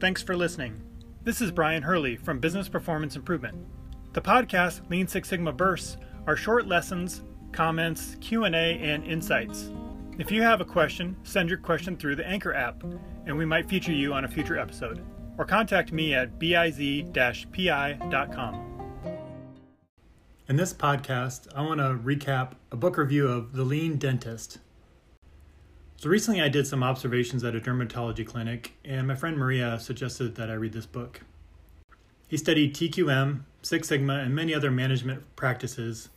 Thanks for listening. This is Brian Hurley from Business Performance Improvement. The podcast Lean Six Sigma Bursts are short lessons, comments, Q&A, and insights. If you have a question, send your question through the Anchor app, and we might feature you on a future episode. Or contact me at biz-pi.com. In this podcast, I want to recap a book review of The Lean Dentist. So recently I did some observations at a dermatology clinic, and my friend Maria suggested that I read this book. He studied TQM, Six Sigma, and many other management practices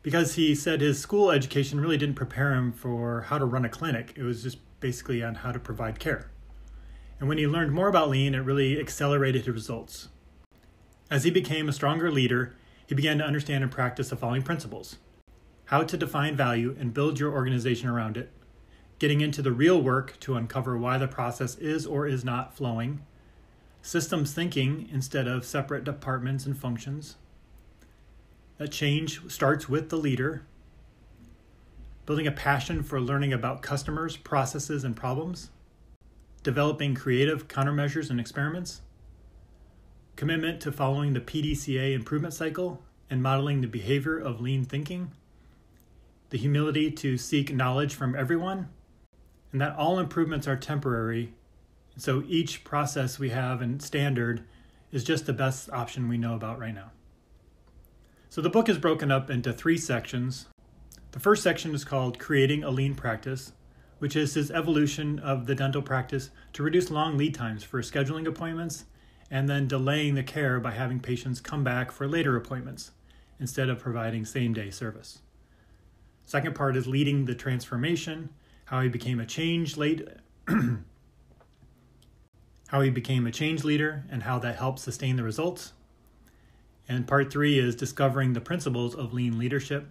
because he said his school education really didn't prepare him for how to run a clinic. It was just basically on how to provide care. And when he learned more about Lean, it really accelerated his results. As he became a stronger leader, he began to understand and practice the following principles: how to define value and build your organization around it, getting into the real work to uncover why the process is or is not flowing, systems thinking instead of separate departments and functions, that change starts with the leader, building a passion for learning about customers, processes, and problems, developing creative countermeasures and experiments, commitment to following the PDCA improvement cycle and modeling the behavior of lean thinking, the humility to seek knowledge from everyone, and that all improvements are temporary, so each process we have and standard is just the best option we know about right now. So the book is broken up into 3 sections. The first section is called Creating a Lean Practice, which is his evolution of the dental practice to reduce long lead times for scheduling appointments and then delaying the care by having patients come back for later appointments instead of providing same-day service. Second part is leading the transformation, how he became a change leader and how that helped sustain the results. And part 3 is discovering the principles of lean leadership,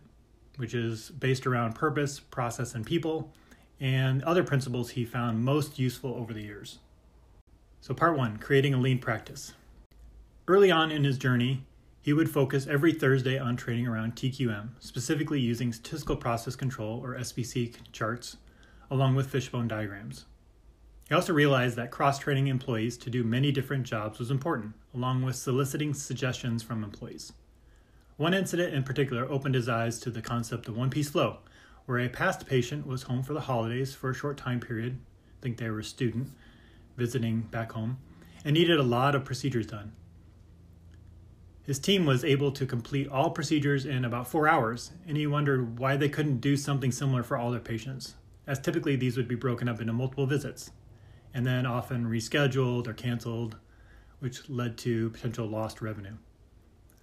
which is based around purpose, process, and people, and other principles he found most useful over the years. So part 1, creating a lean practice. Early on in his journey, he would focus every Thursday on training around TQM, specifically using statistical process control or SPC charts, along with fishbone diagrams. He also realized that cross-training employees to do many different jobs was important, along with soliciting suggestions from employees. One incident in particular opened his eyes to the concept of one-piece flow, where a past patient was home for the holidays for a short time period, I think they were a student visiting back home, and needed a lot of procedures done. His team was able to complete all procedures in about 4 hours, and he wondered why they couldn't do something similar for all their patients, as typically these would be broken up into multiple visits, and then often rescheduled or canceled, which led to potential lost revenue.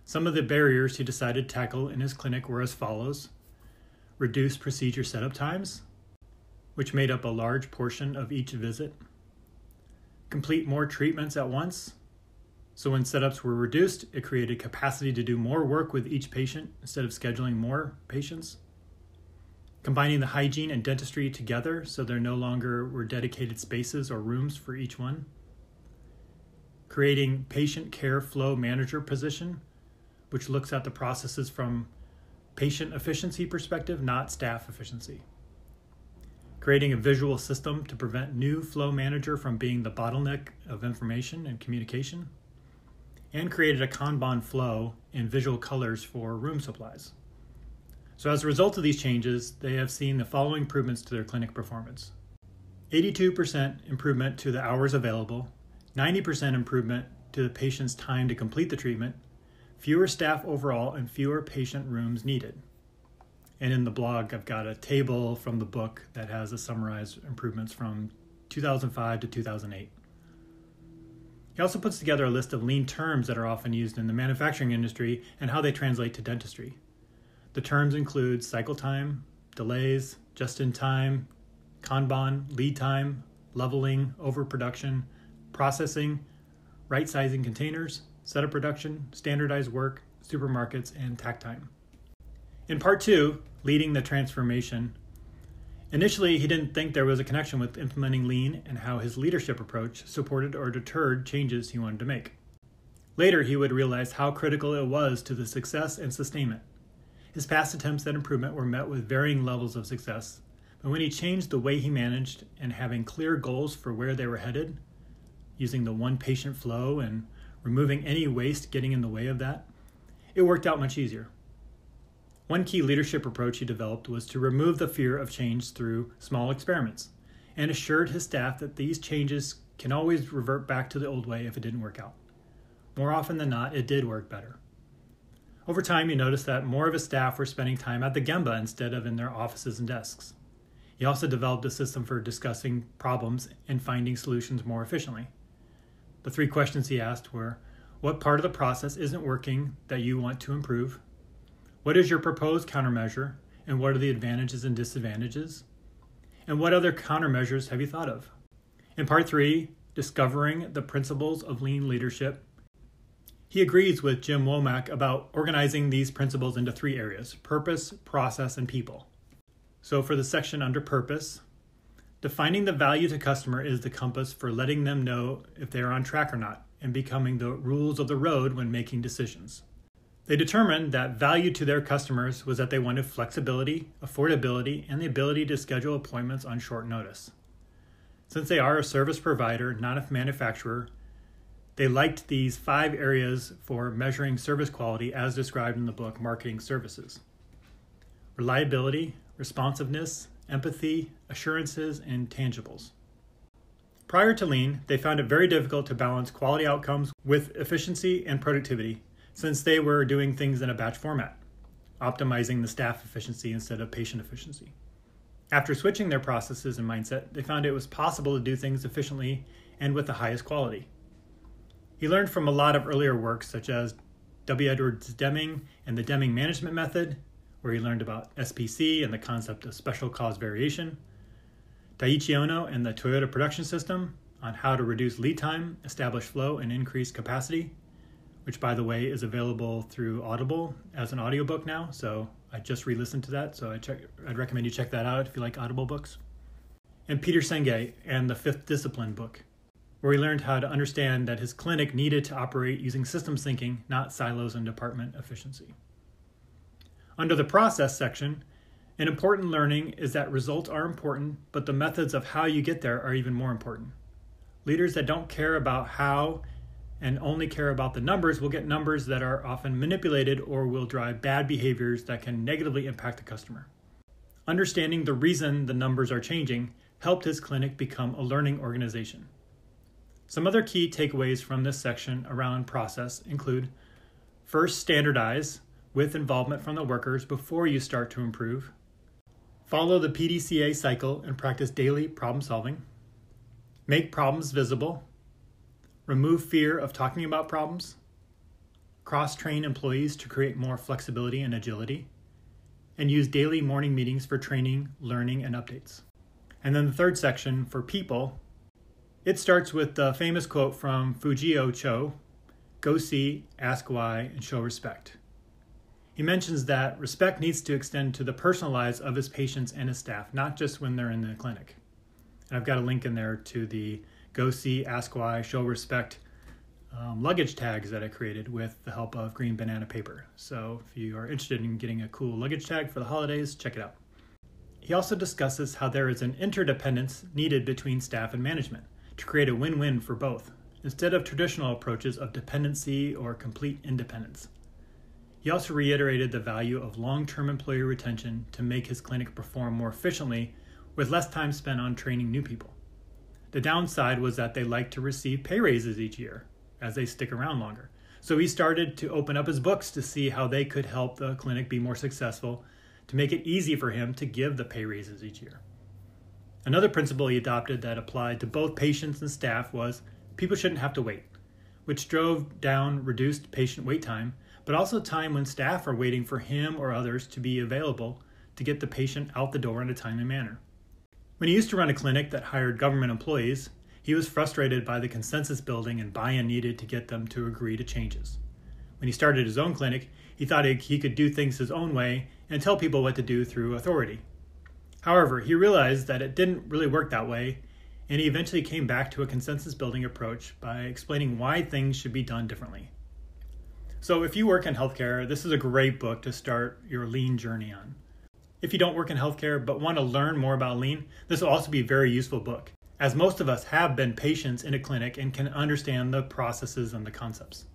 Some of the barriers he decided to tackle in his clinic were as follows: reduce procedure setup times, which made up a large portion of each visit, complete more treatments at once, so when setups were reduced, it created capacity to do more work with each patient instead of scheduling more patients, combining the hygiene and dentistry together so there no longer were dedicated spaces or rooms for each one, creating patient care flow manager position, which looks at the processes from patient efficiency perspective, not staff efficiency, creating a visual system to prevent new flow manager from being the bottleneck of information and communication, and created a Kanban flow in visual colors for room supplies. So as a result of these changes, they have seen the following improvements to their clinic performance: 82% improvement to the hours available, 90% improvement to the patient's time to complete the treatment, fewer staff overall, and fewer patient rooms needed. And in the blog, I've got a table from the book that has the summarized improvements from 2005 to 2008. He also puts together a list of lean terms that are often used in the manufacturing industry and how they translate to dentistry. The terms include cycle time, delays, just-in-time, Kanban, lead time, leveling, overproduction, processing, right-sizing containers, setup production, standardized work, supermarkets, and tack time. In part 2, leading the transformation, initially he didn't think there was a connection with implementing lean and how his leadership approach supported or deterred changes he wanted to make. Later, he would realize how critical it was to the success and sustainment. His past attempts at improvement were met with varying levels of success, but when he changed the way he managed and having clear goals for where they were headed, using the one patient flow and removing any waste getting in the way of that, it worked out much easier. One key leadership approach he developed was to remove the fear of change through small experiments, and assured his staff that these changes can always revert back to the old way if it didn't work out. More often than not, it did work better. Over time, he noticed that more of his staff were spending time at the Gemba instead of in their offices and desks. He also developed a system for discussing problems and finding solutions more efficiently. The 3 questions he asked were, what part of the process isn't working that you want to improve? What is your proposed countermeasure, and what are the advantages and disadvantages? And what other countermeasures have you thought of? In part 3, discovering the principles of lean leadership, he agrees with Jim Womack about organizing these principles into 3 areas: purpose, process, and people. So for the section under purpose, defining the value to customer is the compass for letting them know if they are on track or not, and becoming the rules of the road when making decisions. They determined that value to their customers was that they wanted flexibility, affordability, and the ability to schedule appointments on short notice. Since they are a service provider, not a manufacturer, they liked these 5 areas for measuring service quality as described in the book Marketing Services: reliability, responsiveness, empathy, assurances, and tangibles. Prior to Lean, they found it very difficult to balance quality outcomes with efficiency and productivity, since they were doing things in a batch format, optimizing the staff efficiency instead of patient efficiency. After switching their processes and mindset, they found it was possible to do things efficiently and with the highest quality. He learned from a lot of earlier works such as W. Edwards Deming and the Deming Management Method, where he learned about SPC and the concept of special cause variation, Daiichi Ono and the Toyota Production System on how to reduce lead time, establish flow, and increase capacity, which, by the way, is available through Audible as an audiobook now. So I just re-listened to that, so I'd recommend you check that out if you like Audible books. And Peter Senge and the 5th Discipline book, where he learned how to understand that his clinic needed to operate using systems thinking, not silos and department efficiency. Under the process section, an important learning is that results are important, but the methods of how you get there are even more important. Leaders that don't care about how and only care about the numbers will get numbers that are often manipulated or will drive bad behaviors that can negatively impact the customer. Understanding the reason the numbers are changing helped his clinic become a learning organization. Some other key takeaways from this section around process include: first, standardize with involvement from the workers before you start to improve. Follow the PDCA cycle and practice daily problem solving. Make problems visible. Remove fear of talking about problems. Cross-train employees to create more flexibility and agility. And use daily morning meetings for training, learning, and updates. And then the third section for people, it starts with the famous quote from Fujio Cho, "Go see, ask why, and show respect." He mentions that respect needs to extend to the personal lives of his patients and his staff, not just when they're in the clinic. And I've got a link in there to the Go See, Ask Why, Show Respect luggage tags that I created with the help of Green Banana Paper. So if you are interested in getting a cool luggage tag for the holidays, check it out. He also discusses how there is an interdependence needed between staff and management to create a win-win for both, instead of traditional approaches of dependency or complete independence. He also reiterated the value of long-term employee retention to make his clinic perform more efficiently with less time spent on training new people. The downside was that they like to receive pay raises each year as they stick around longer. So he started to open up his books to see how they could help the clinic be more successful, to make it easy for him to give the pay raises each year. Another principle he adopted that applied to both patients and staff was people shouldn't have to wait, which drove down reduced patient wait time, but also time when staff are waiting for him or others to be available to get the patient out the door in a timely manner. When he used to run a clinic that hired government employees, he was frustrated by the consensus building and buy-in needed to get them to agree to changes. When he started his own clinic, he thought he could do things his own way and tell people what to do through authority. However, he realized that it didn't really work that way, and he eventually came back to a consensus building approach by explaining why things should be done differently. So if you work in healthcare, this is a great book to start your lean journey on. If you don't work in healthcare but want to learn more about lean, this will also be a very useful book, as most of us have been patients in a clinic and can understand the processes and the concepts.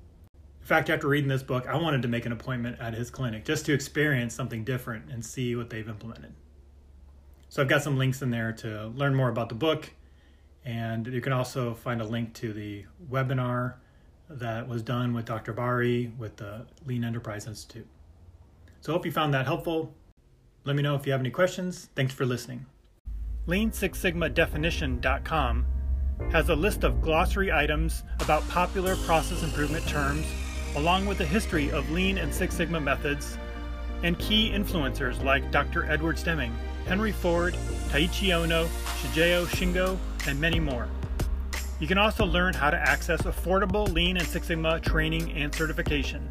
In fact, after reading this book, I wanted to make an appointment at his clinic just to experience something different and see what they've implemented. So I've got some links in there to learn more about the book, and you can also find a link to the webinar that was done with Dr. Bari with the Lean Enterprise Institute. So I hope you found that helpful. Let me know if you have any questions. Thanks for listening. LeanSixSigmaDefinition.com has a list of glossary items about popular process improvement terms, along with a history of Lean and Six Sigma methods, and key influencers like Dr. Edward Stemming, Henry Ford, Taiichi Ohno, Shigeo Shingo, and many more. You can also learn how to access affordable Lean and Six Sigma training and certification.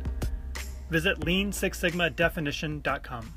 Visit LeanSixSigmaDefinition.com.